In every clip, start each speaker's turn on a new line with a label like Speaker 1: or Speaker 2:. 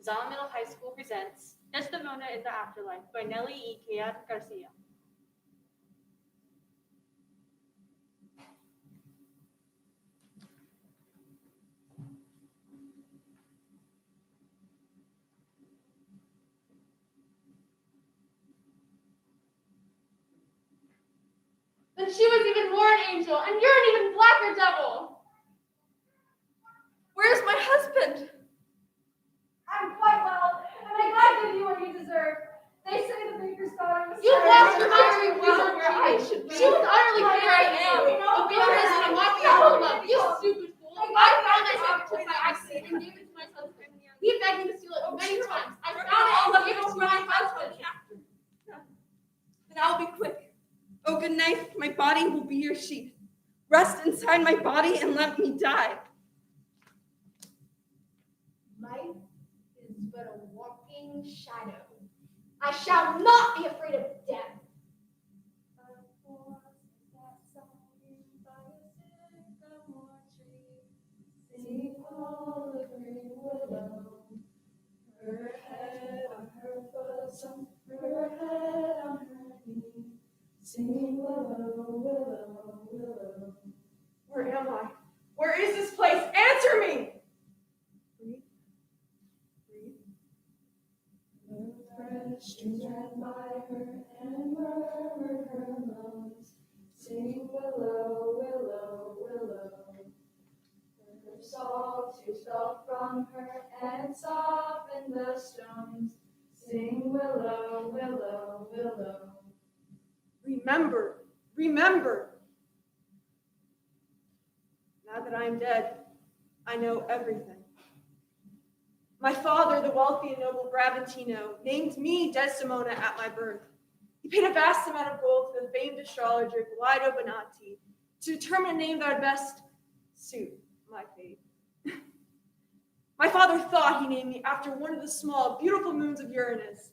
Speaker 1: Zama Middle High School presents Desdemona in the Afterlife by Nelly E. Kayat Garcia.
Speaker 2: Then she was even more an angel, and you're an even blacker devil. Where's my husband?
Speaker 3: I'm quite well, and I glad give you what you deserve. They say the baker's daughter was.
Speaker 2: You lost your ivory wheel where I should be. She was utterly where I am. The baker is gonna mock me out of love. You stupid fool. I found this handkerchief by accident and gave it to my husband. He begged me to steal it many times. I found it and gave it to my husband.
Speaker 4: Then I'll be quick. Oh, good night. My body will be your sheath. Rest inside my body and let me die.
Speaker 3: Life is but a walking shadow. I shall not be afraid of death.
Speaker 4: Her head on her bosom, her head on her knee. Sing willow, willow, willow. Where am I? Where is this place? Answer me! Breathe, breathe. Her fresh strings ran by her and murmured her moans. Sing willow, willow, willow. Her salt tears fell from her and softened the stones. Sing willow, willow, willow. Remember, remember. Now that I am dead, I know everything. My father, the wealthy and noble Bravantino, named me Desdemona at my birth. He paid a vast amount of gold to the famed astrologer Guido Bonatti to determine a name that would best suit my fate. My father thought he named me after one of the small, beautiful moons of Uranus.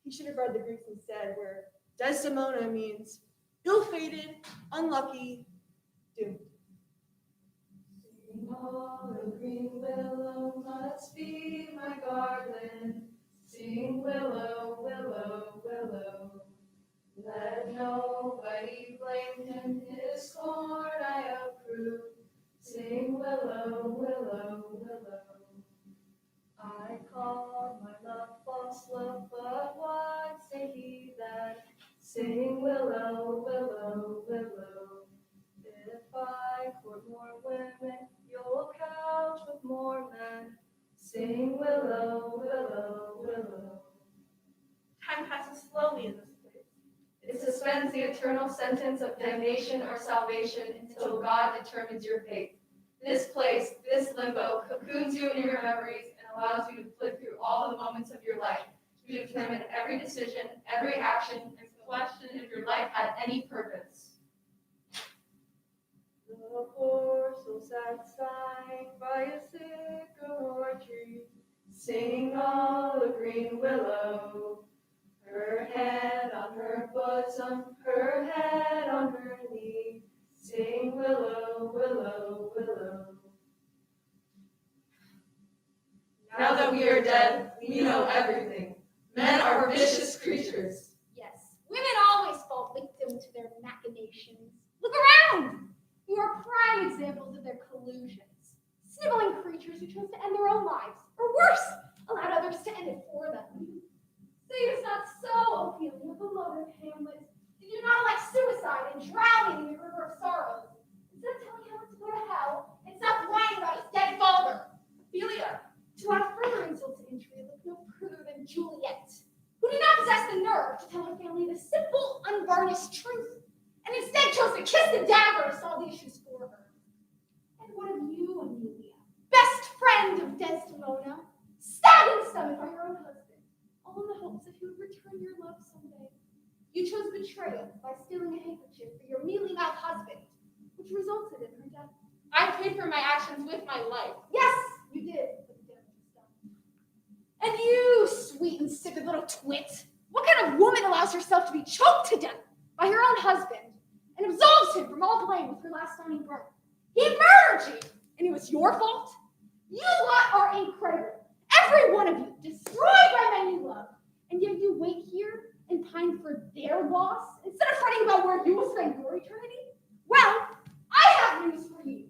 Speaker 4: He should have read the Greek instead, where Desdemona means ill-fated, unlucky, doomed. Sing all the green willow must be my garland. Sing willow, willow, willow. Let nobody blame him, his scorn I approve. Sing willow, willow, willow. I called my love false love, but what say he that? Sing willow, willow, willow. If I court more women, you'll couch with more men. Sing willow, willow, willow. Time passes slowly in this place. It suspends the eternal sentence of damnation or salvation until God determines your fate. This place, this limbo, cocoons you in your memories and allows you to flip through all the moments of your life to determine every decision, every action, and question if your life had any purpose. The horse will satisfied by a sycamore tree, sing all the green willow. Her head on her bosom, her head on her knee, sing willow, willow, willow. Now that we are dead, we know everything. Men are vicious creatures.
Speaker 3: Yes, women always fall victim to their machinations. Look around! You are prime examples of their collusions. Sniveling creatures who chose to end their own lives, or worse, allowed others to end it for them. Say it's not so, Ophelia, beloved Hamlet. Did you not elect suicide and drowning in the river of sorrows? Instead of telling Hamlet to go to hell, and stop whining about his dead father? Ophelia, to add further insult to injury, look no further than Juliet, who did not possess the nerve to tell her family the simple, unvarnished truth, and instead chose to kiss the dagger to solve the issues for her. And what of you, Amelia, best friend of Desdemona, stabbed in the stomach by your own husband, all in the hopes that he would return your love someday? You chose betrayal by stealing a handkerchief for your mealy-mouthed husband, which resulted in her death.
Speaker 2: I paid for my actions with my life.
Speaker 3: Yes, you did, but the damage was done. And you, sweet and insipid little twit, what kind of woman allows herself to be choked to death by her own husband and absolves him from all blame with her last dying breath? He murdered you, and it was your fault? You lot are incredible. Every one of you behind for their loss instead of fretting about where you will spend your eternity? Well, I have news for you.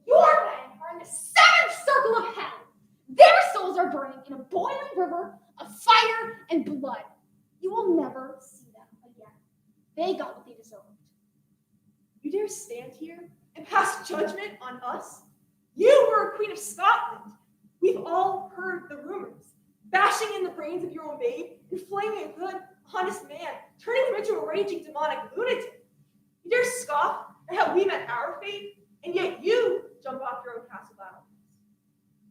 Speaker 3: Your men are in the seventh circle of hell. Their souls are burning in a boiling river of fire and blood. You will never see them again. They got what they deserved.
Speaker 5: You dare stand here and pass judgment on us? You were a queen of Scotland. We've all heard the rumors, bashing in the brains of your own babe, inflaming a good, honest man, turning him into a raging demonic lunatic. You dare scoff at how we met our fate, and yet you jump off your own castle battlements.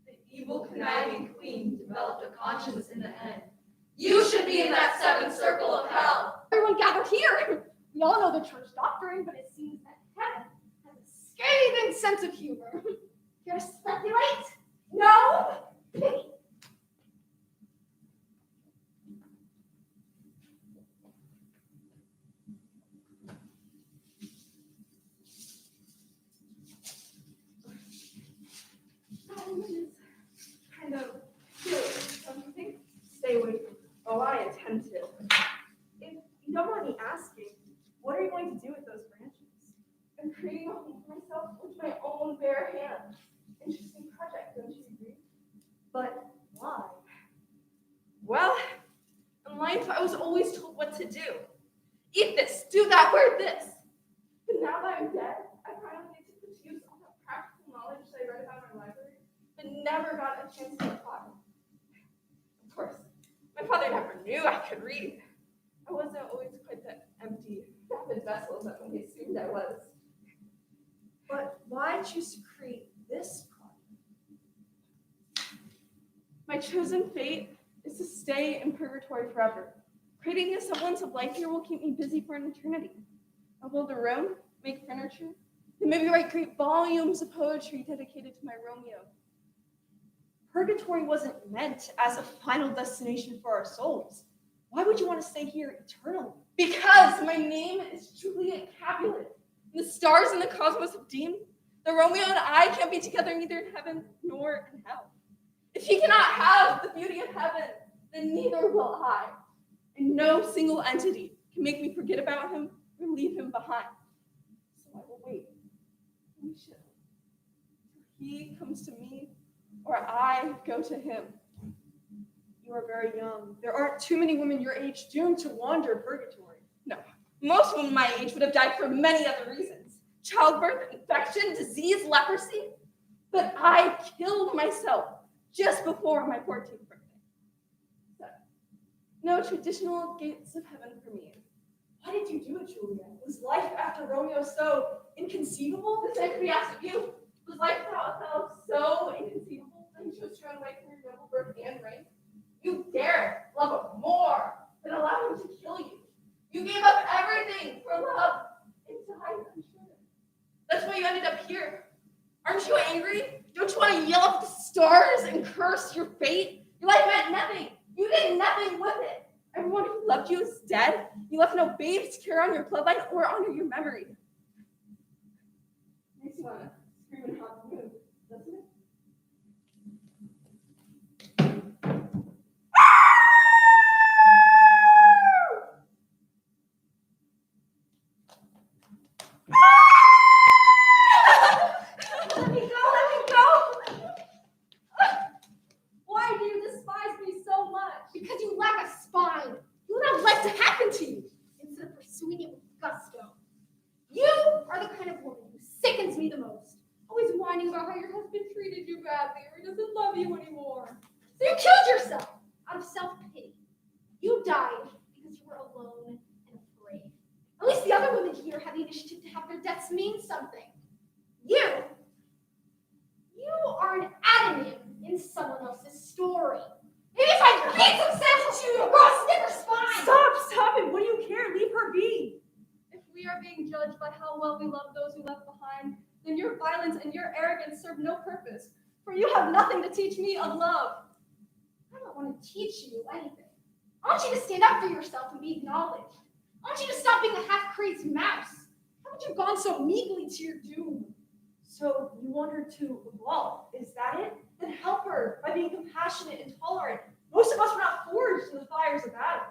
Speaker 4: The evil, conniving queen developed a conscience in the end. You should be in that seventh circle of hell.
Speaker 3: Everyone gathered here. We all know the church doctrine, but it seems that heaven has a scathing sense of humor. Care to speculate? No? Pity.
Speaker 5: Kind of curious, don't you think? Stay away from her. Oh, I intend to. If you don't mind me asking, what are you going to do with those branches? I'm creating a home for myself with my own bare hands. Interesting project, don't you agree? But why? Well, in life I was always told what to do. Eat this, do that, wear this. But now that I'm dead, I finally get to put to use all that practical knowledge that I read about in my library, but never got a chance to apply. Of course, my father never knew I could read. I wasn't always quite that empty, rapid vessel that he assumed I was. But why choose to create this project? My chosen fate is to stay in purgatory forever. Creating a semblance of life here will keep me busy for an eternity. I'll build a room, make furniture, and maybe write great volumes of poetry dedicated to my Romeo. Purgatory wasn't meant as a final destination for our souls. Why would you want to stay here eternally? Because my name is Juliet Capulet. The stars in the cosmos have deemed that Romeo and I can't be together neither in heaven nor in hell. If he cannot have the beauty of heaven, then neither will I. And no single entity can make me forget about him or leave him behind. So I will wait. Till he comes to me or I go to him. You are very young. There aren't too many women your age doomed to wander purgatory. No, most women my age would have died for many other reasons. Childbirth, infection, disease, leprosy. But I killed myself just before my 14th birthday. So, no traditional gates of heaven for me. Why did you do it, Julia? Was life after Romeo so inconceivable? The same could be asked of you. Was life without Othello so inconceivable that you chose to run away from your noble birth and rank? You dared love him more than allow him to kill you. You gave up everything for love and died unsure. That's why you ended up here. Aren't you angry? Don't you want to yell up at the stars and curse your fate? Your life meant nothing. You did nothing with it. Everyone who loved you is dead. You left no babes to carry on your bloodline or honor your memory. Makes you want to scream and howl and move, doesn't it? Let me go! Why do you despise me so much?
Speaker 3: Because you lack a spine. You allow life to happen to you instead of pursuing it with gusto. You are the kind of woman who sickens me the most. Always whining about how your husband treated you badly or he doesn't love you anymore. So you killed yourself out of self-pity. You died because you were alone and afraid. At least the other women here had the initiative to have their deaths mean something. You are an adenine in someone else's story. Maybe if I beat some sense into you, you'll grow a stiffer spine.
Speaker 5: Stop it! What do you care? Leave her be.
Speaker 6: If we are being judged by how well we love those we left behind, then your violence and your arrogance serve no purpose, for you have nothing to teach me of love.
Speaker 3: I don't want to teach you anything. I want you to stand up for yourself and be acknowledged. I want you to stop being a half-crazed mouse. Haven't you gone so meekly to your doom?
Speaker 5: So you want her to evolve, is that it? Then help her by being compassionate and tolerant. Most of us were not forged in the fires of battle.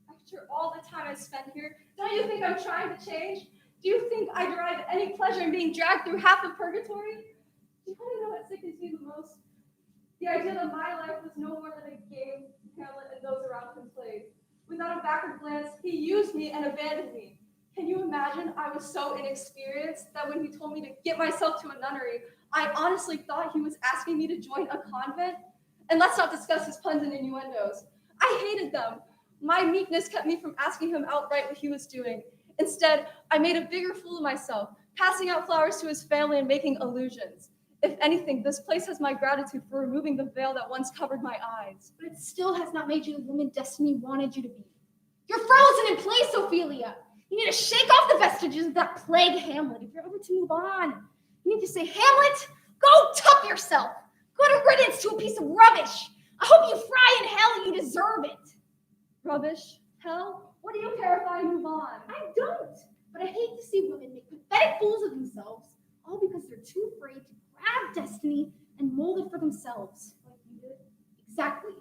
Speaker 6: I've After all the time I spent here, don't you think I'm trying to change? Do you think I derive any pleasure in being dragged through half of purgatory? Do you want to know what sickens me the most? The idea that my life was no more than a game Hamlet and those around him played. Without a backward glance, he used me and abandoned me. Can you imagine? I was so inexperienced that when he told me to get myself to a nunnery, I honestly thought he was asking me to join a convent. And let's not discuss his puns and innuendos. I hated them. My meekness kept me from asking him outright what he was doing. Instead, I made a bigger fool of myself, passing out flowers to his family and making allusions. If anything, this place has my gratitude for removing the veil that once covered my eyes.
Speaker 3: But it still has not made you the woman destiny wanted you to be. You're frozen in place, Ophelia. You need to shake off the vestiges of that plague Hamlet if you're ever to move on. You need to say, Hamlet, go tuck yourself. Go to riddance to a piece of rubbish. I hope you fry in hell. You deserve it.
Speaker 6: Rubbish? Hell? What do you care if I move on?
Speaker 3: I don't. But I hate to see women make pathetic fools of themselves, all because they're too afraid to grab destiny and mold it for themselves. Like you did. Exactly.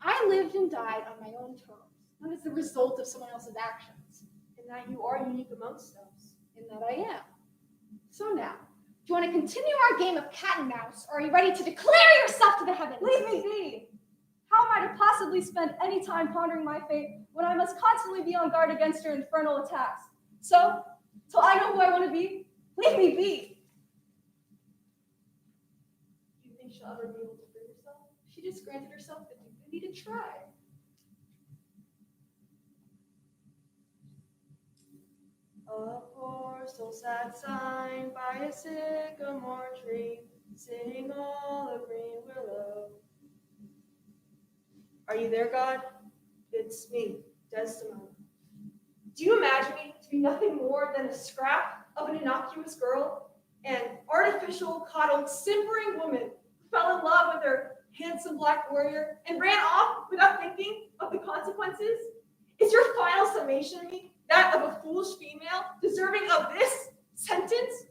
Speaker 3: I lived and died on my own terms, not as the result of someone else's actions.
Speaker 5: In that you are unique amongst us.
Speaker 3: In that I am. So now, do you want to continue our game of cat and mouse, or are you ready to declare yourself to the heavens?
Speaker 6: Leave me be! How am I to possibly spend any time pondering my fate when I must constantly be on guard against your infernal attacks? So, till I know who I want to be, leave me be!
Speaker 5: Do you think she'll ever be able to free herself?
Speaker 3: She just granted herself the dignity to try.
Speaker 5: A poor soul sat sighing by a sycamore tree, sitting all a green willow. Are you there, God? It's me, Desdemona. Do you imagine me to be nothing more than a scrap of an innocuous girl, an artificial, coddled, simpering woman who fell in love with her handsome black warrior and ran off without thinking of the consequences? Is your final summation of me that of a foolish female deserving of this sentence?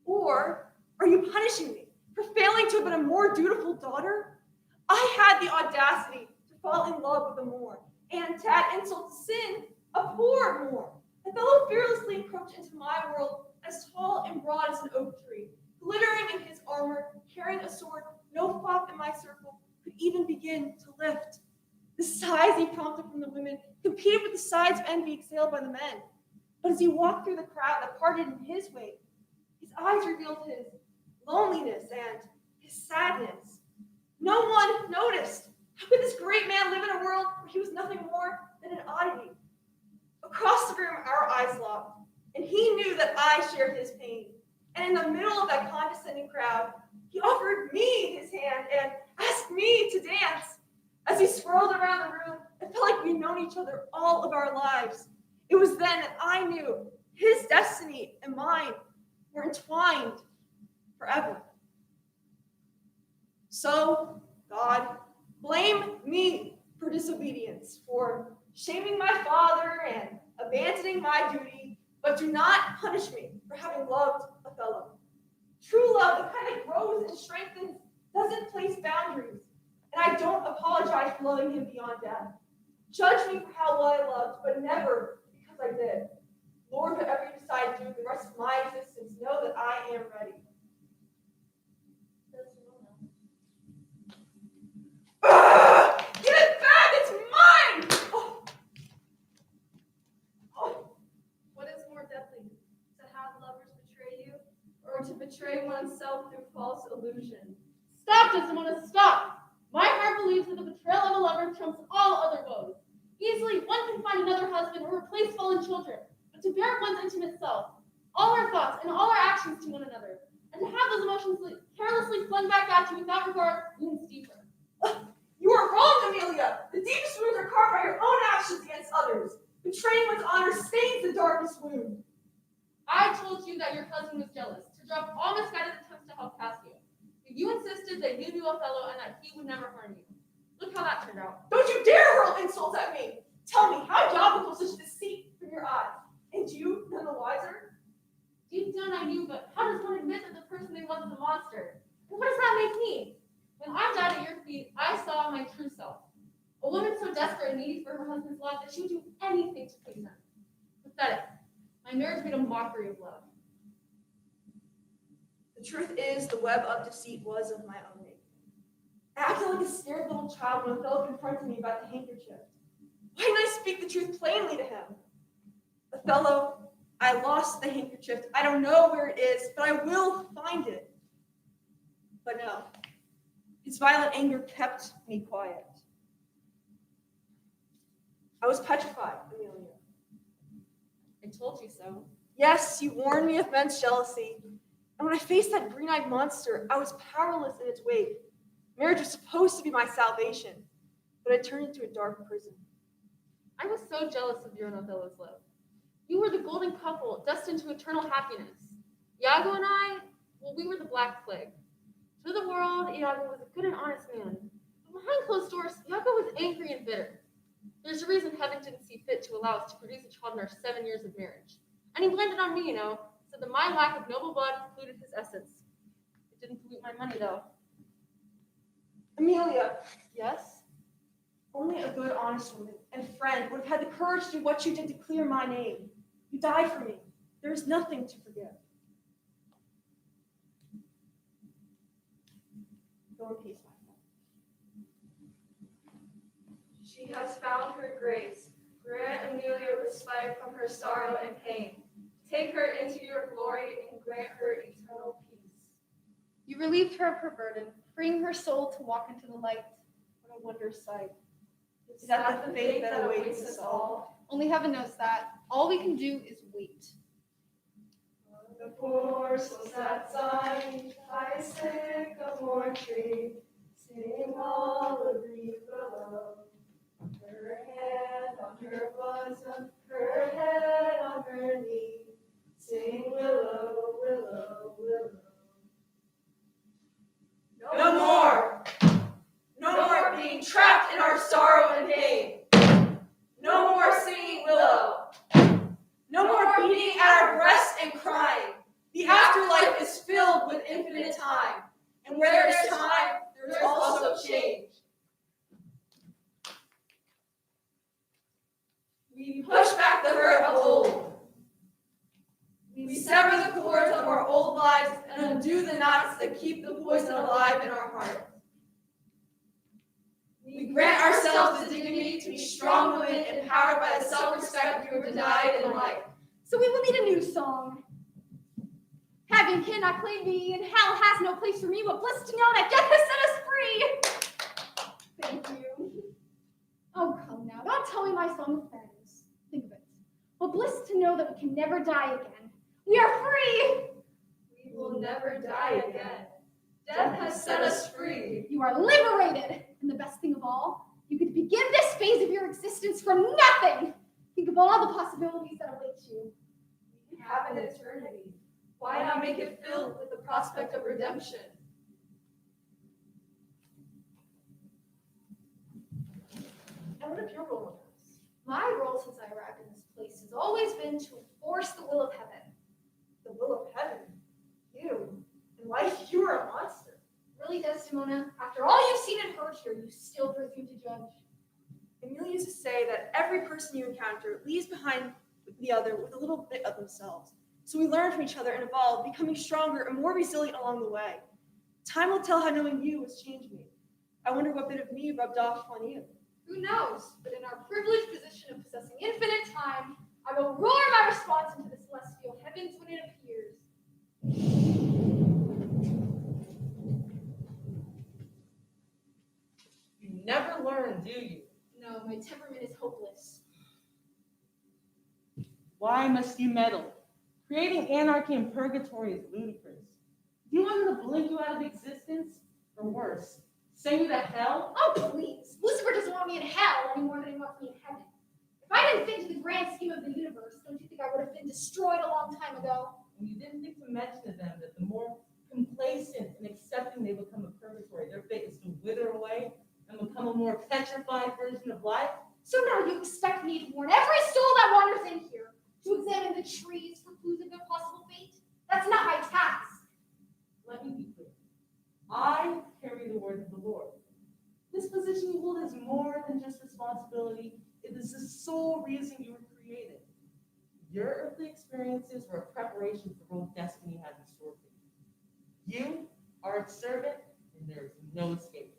Speaker 5: Or are you punishing me for failing to have been a more dutiful daughter? I had the audacity to fall in love with a Moor, and to add insult to sin, a poor Moor, a fellow fearlessly encroached into my world as tall and broad as an oak tree, glittering in his armor, carrying a sword no fop in my circle could even begin to lift. The sighs he prompted from the women competed with the sighs of envy exhaled by the men. But as he walked through the crowd that parted in his wake, his eyes revealed his loneliness and his sadness. No one noticed. How could this great man live in a world where he was nothing more than an oddity? Across the room, our eyes locked, and he knew that I shared his pain. And in the middle of that condescending crowd, he offered me his hand and asked me to dance. As he swirled around the room, it felt like we'd known each other all of our lives. It was then that I knew his destiny and mine were entwined forever. So, God, blame me for disobedience, for shaming my father and abandoning my duty, but do not punish me for having loved Othello. True love, the kind that grows and strengthens, doesn't place boundaries, and I don't apologize for loving him beyond death. Judge me for how well I loved, but never because I did. Lord, whatever you decide to do with the rest of my existence, know that I am ready. Give it back! It's mine! Oh. Oh.
Speaker 6: What is more deadly, to have lovers betray you, or to betray oneself through false illusion?
Speaker 2: Stop, Desdemona, stop! My heart believes that the betrayal of a lover trumps all other woes. Easily, one can find another husband or replace fallen children, but to bear one's intimate self, all our thoughts and all our actions to one another, and to have those emotions carelessly flung back at you without regard wounds deeper.
Speaker 5: You are wrong, Amelia. The deepest wounds are carved by your own actions against others. Betraying one's honor stains the darkest wound.
Speaker 2: I told you that your cousin was jealous, to drop all misguided attempts to help Cassio. But you insisted that you knew Othello and that he would never harm you. Look how that turned out.
Speaker 5: Don't you dare hurl insults at me. Tell me, how diabolical such deceit from your eyes? And you, none the wiser?
Speaker 2: Deep down I knew, but how does one admit that the person they was a monster? And what does that make me? When I died at your feet, I saw my true self. A woman so desperate and needy for her husband's love that she would do anything to please him. Pathetic. My marriage made a mockery of love.
Speaker 5: The truth is, the web of deceit was of my own making. I acted like a scared little child when Othello confronted me about the handkerchief. Why didn't I speak the truth plainly to him? Othello, I lost the handkerchief. I don't know where it is, but I will find it. But no, his violent anger kept me quiet. I was petrified, Amelia.
Speaker 2: I told you so.
Speaker 5: Yes, you warned me of men's jealousy. And when I faced that green-eyed monster, I was powerless in its wake. Marriage was supposed to be my salvation, but it turned into a dark prison.
Speaker 2: I was so jealous of your and Othello's love. You were the golden couple, destined to eternal happiness. Iago and I, well, we were the Black Plague. To the world, Iago was a good and honest man. But behind closed doors, Iago was angry and bitter. There's a reason heaven didn't see fit to allow us to produce a child in our 7 years of marriage. And he blamed it on me, said that my lack of noble blood polluted his essence. It didn't pollute my money, though.
Speaker 5: Amelia,
Speaker 2: Yes?
Speaker 5: only a good, honest woman and friend would have had the courage to do what you did to clear my name. You died for me. There is nothing to forgive. Go in peace, my friend.
Speaker 4: She has found her grace. Grant Amelia respite from her sorrow and pain. Take her into your glory and grant her eternal peace.
Speaker 6: You relieved her of her burden, freeing her soul to walk into the light.
Speaker 5: What a wondrous sight. Is that the fate that awaits us all?
Speaker 6: Only heaven knows that. All we can do is wait.
Speaker 4: The horse was that sign by a sycamore tree, sing all the green below. Her hand on her bosom, her head on her knee, sing willow, willow, willow.
Speaker 5: No more! No more being trapped in our sorrow and pain. No more singing willow. No more beating at our breasts and crying. The afterlife is filled with infinite time. And where there is time, there is also change. We push back the hurt of old. We sever the cords of our old lives and undo the knots that keep the poison alive in our hearts. We grant ourselves the dignity to be strong women empowered by the self-respect we were denied in life.
Speaker 3: So we will need a new song. Heaven cannot claim me, and hell has no place for me. What bliss to know that death has set us free. Thank you. Oh, come now. Don't tell me my song offends. Think of it. What bliss to know that we can never die again. We are free.
Speaker 4: We will never die again. Death has set us free.
Speaker 3: You are liberated. And the best thing of all, you could begin this phase of your existence from nothing. Think of all the possibilities that await you.
Speaker 4: We have an eternity. Why not make it filled with the prospect of redemption?
Speaker 5: And what of your role in this?
Speaker 3: My role since I arrived in this place has always been to enforce the will of heaven.
Speaker 5: The will of heaven. You. In life, you are a monster.
Speaker 3: Really, Desdemona, after all you've seen and heard here, you still presume to judge.
Speaker 5: Amelia used to say that every person you encounter leaves behind the other with a little bit of themselves. So we learn from each other and evolve, becoming stronger and more resilient along the way. Time will tell how knowing you has changed me. I wonder what bit of me rubbed off on you.
Speaker 3: Who knows? But in our privileged position of possessing infinite time, I will roar my response into the celestial heavens when it appears.
Speaker 7: You never learn, do you?
Speaker 3: No, my temperament is hopeless.
Speaker 7: Why must you meddle? Creating anarchy and purgatory is ludicrous. Do you want them to blink you out of existence? Or worse, send you to hell?
Speaker 3: Oh, please. Lucifer doesn't want me in hell any more than he wants me in heaven. If I didn't fit into the grand scheme of the universe, don't you think I would have been destroyed a long time ago?
Speaker 7: And you didn't think to mention to them that the more complacent and accepting they become of purgatory, their fate is to wither away and become a more petrified version of life?
Speaker 3: So now you expect me to warn every soul that wanders in here, to examine the trees for clues of their possible fate? That's not my task.
Speaker 7: Let me be clear. I carry the word of the Lord. This position you hold is more than just responsibility. It is the sole reason you were created. Your earthly experiences were a preparation for what destiny has in store for you. You are its servant, and there is no escape.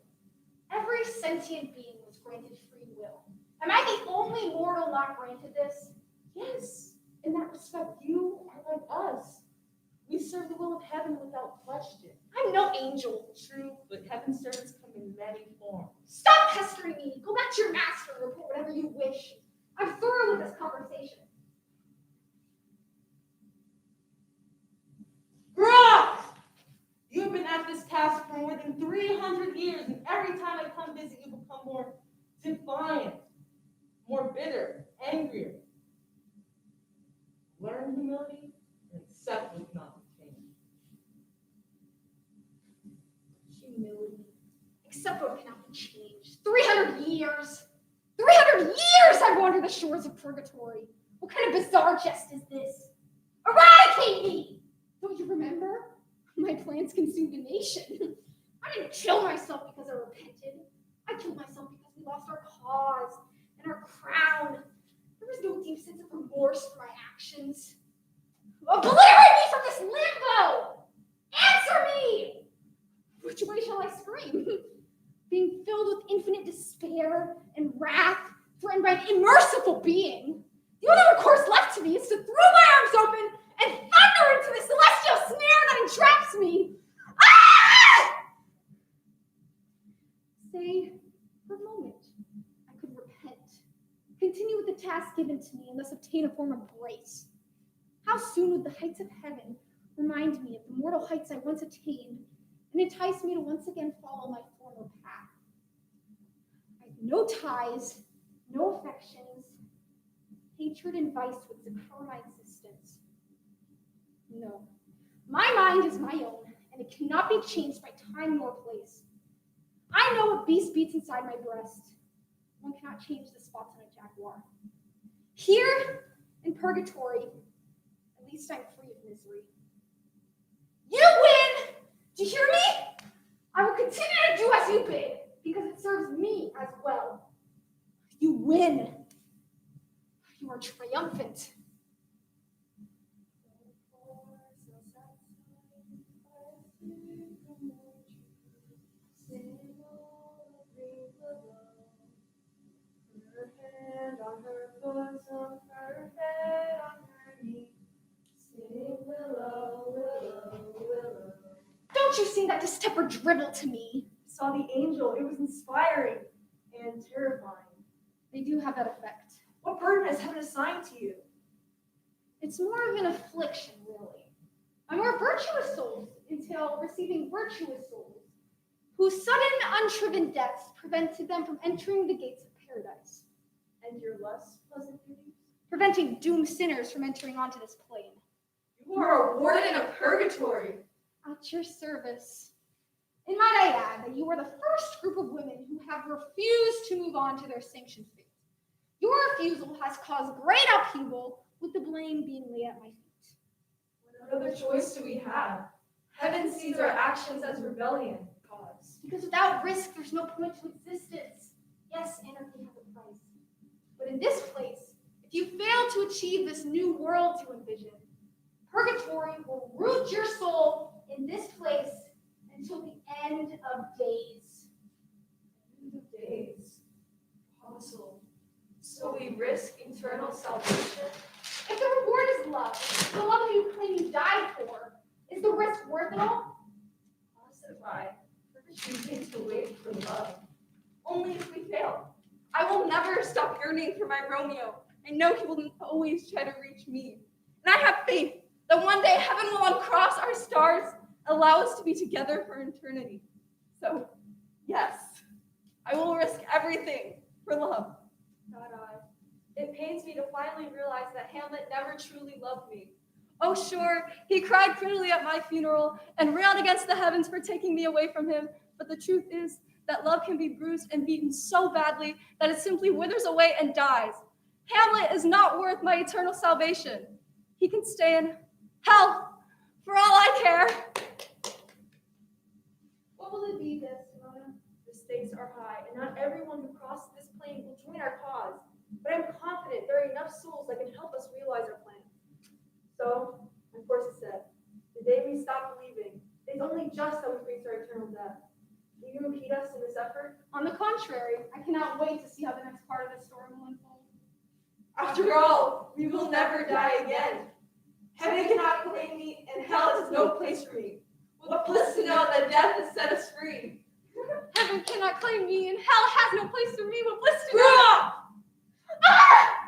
Speaker 3: Every sentient being was granted free will. Am I the only mortal not granted this?
Speaker 7: Yes, in that respect, you are like us. We serve the will of heaven without question.
Speaker 3: I'm no angel.
Speaker 7: True, but heaven's servants come in many forms.
Speaker 3: Stop pestering me. Go back to your master and report whatever you wish. I'm through with this conversation.
Speaker 7: Brock! You've been at this task for more than 300 years, and every time I come visit, you become more defiant, more bitter, angrier. Learn humility and accept what cannot be changed.
Speaker 3: Humility. Accept what cannot be changed. 300 years. 300 years I've wandered the shores of purgatory. What kind of bizarre jest is this? Eradicate me! Don't you remember? My plans consumed a nation. I didn't kill myself because I repented. I killed myself because we lost our cause and our crown. There was no deep sense of remorse for my actions. Obliterate me from this limbo! Answer me! Which way shall I scream? Being filled with infinite despair and wrath, threatened by an immersible being. The only recourse left to me is to throw my arms open and thunder into the celestial snare that entraps me. Ah! Say, for a moment, I could repent, continue with the task given to me, and thus obtain a form of grace. How soon would the heights of heaven remind me of the mortal heights I once attained and entice me to once again follow my former path? I have no ties, no affections. Hatred and vice would secure my existence. No, my mind is my own, and it cannot be changed by time nor place. I know what beast beats inside my breast. One cannot change the spots on a jaguar. Here, in purgatory, at least I'm free of misery. You win! Do you hear me? I will continue to do as you bid, because it serves me as well. You win. You are triumphant.
Speaker 4: Her hand on her bosom, her head on her knee. Sing willow, willow, willow.
Speaker 3: Don't you sing that distemper drivel to me.
Speaker 6: Saw the angel. It was inspiring and terrifying.
Speaker 3: They do have that effect.
Speaker 6: What burden has heaven assigned to you?
Speaker 3: It's more of an affliction, really. I'm more virtuous souls until receiving virtuous souls, whose sudden, unshriven deaths prevented them from entering the gates of paradise.
Speaker 6: And your less pleasant duties?
Speaker 3: Preventing doomed sinners from entering onto this plane.
Speaker 6: You are a warden of purgatory.
Speaker 3: At your service. And might I add that you are the first group of women who have refused to move on to their sanctioned fate. Your refusal has caused great upheaval, with the blame being laid at my feet.
Speaker 6: What other choice do we have? Heaven sees our actions as rebellion. Cause.
Speaker 3: Because without risk, there's no point to existence. Yes, anarchy has a price. But in this place, if you fail to achieve this new world you envision, purgatory will root your soul in this place until the end of days.
Speaker 6: End of days. Apostle. So we risk eternal salvation?
Speaker 3: If the reward is love, the love you claim you died for, is the risk worth it all?
Speaker 6: Justify. Choosing to wait for love. Only if we fail. I will never stop yearning for my Romeo. I know he will always try to reach me. And I have faith that one day heaven will uncross our stars, allow us to be together for eternity. So, yes, I will risk everything for love. Not I. It pains me to finally realize that Hamlet never truly loved me. Oh, sure, he cried bitterly at my funeral and railed against the heavens for taking me away from him. But the truth is that love can be bruised and beaten so badly that it simply withers away and dies. Hamlet is not worth my eternal salvation. He can stay in hell for all I care.
Speaker 3: What will it be this, Mona?
Speaker 6: The state stakes are high, and not everyone who crosses this plane will join our cause. But I'm confident there are enough souls that can help us realize our plan. So, I'm forced to say, the day we stop believing, it's only just that we face our eternal death. Will you impede us in this effort?
Speaker 3: On the contrary, I cannot wait to see how the next part of this story will unfold.
Speaker 5: After all, we will never die again. Heaven cannot claim me, and hell is no place for me. What bliss to know that death has set us free.
Speaker 3: Heaven cannot claim me, and hell has no place for me. What bliss to
Speaker 5: Grow
Speaker 3: know.
Speaker 5: up!
Speaker 3: Ah!